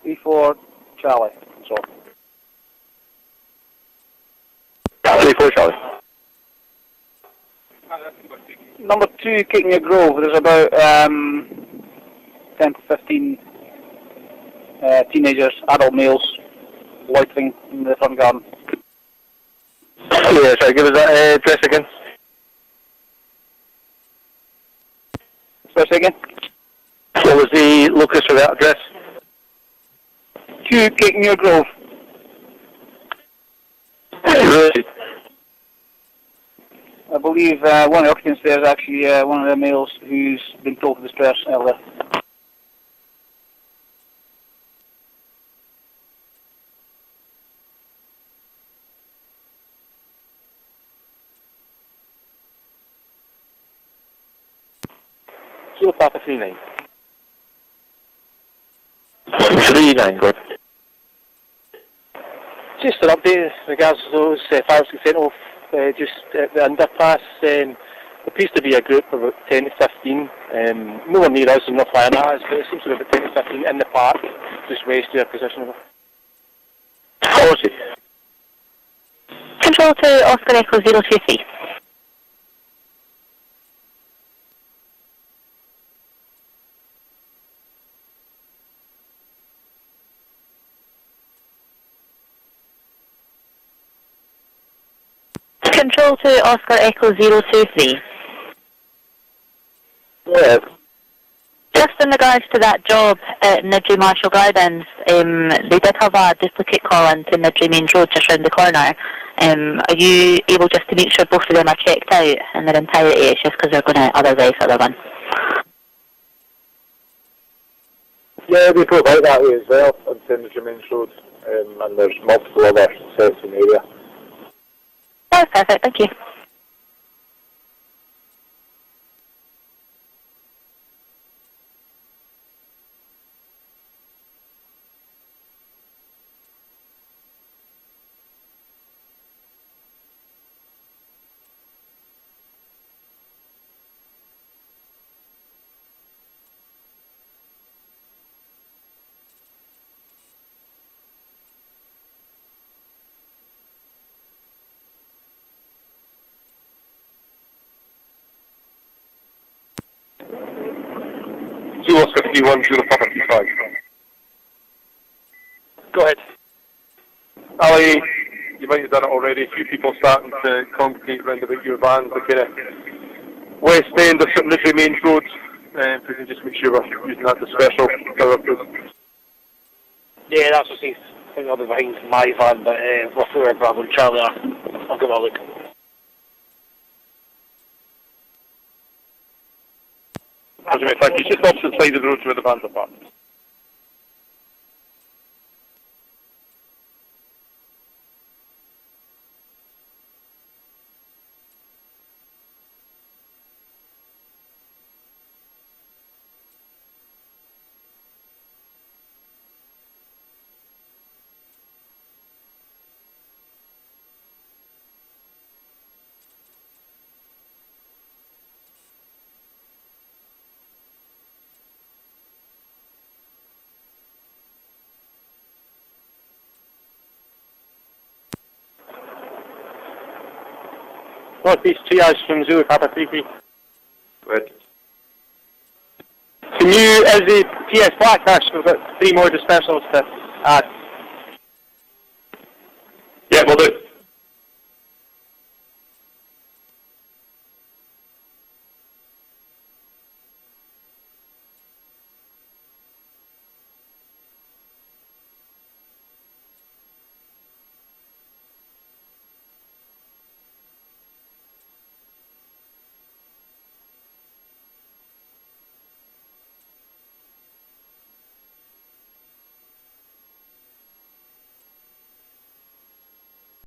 E4 Charlie. So. E4 Charlie. Number 2, Kicking Your Grove. There's about 10 to 15 teenagers, adult males, loitering in the front garden. Yeah, sorry, give us that address again. Sorry, say again? What was the locus for that address? 2, Kicking Your Grove. Really? I believe one of the occupants there is actually one of the males who's been told to distress earlier. Kilo Papa 39. 39, good. Just an update in regards to those fires that sent off just at the underpass. There appears to be a group of about 10 to 15, nowhere near us and not flying at us, but it seems to be about 10 to 15 in the park, just west of our position. Policy. Control to Oscar Echo 023. Control to Oscar Echo 023. Yeah. Just in regards to that job at Nidri Marshall Gardens, they did have a duplicate call into Nidri Main Road just round the corner. Are you able just to make sure both of them are checked out in their entirety? It's just because they're going to otherwise other one. Yeah, we put out that way as well, on Nidri Main Road, and there's multiple other sets in the area. That's perfect, thank you. Oscar 310 Papa 35. Go ahead. Ali, you might have done it already. A few people starting to congregate round about your van, the kind of west end of Nidri Main Road. If we can just make sure we're using that to special cover, please. Yeah, that's what I think I'll be behind my van, but we're through Bravo and Charlie. I'll give it a look. Roger, thank you. Just opposite side of the road to where the vans are parked. Northeast triage from Zulu Papa 33. Good. Can you, as the PS Black Ash, we've got 3 more dispersals to add.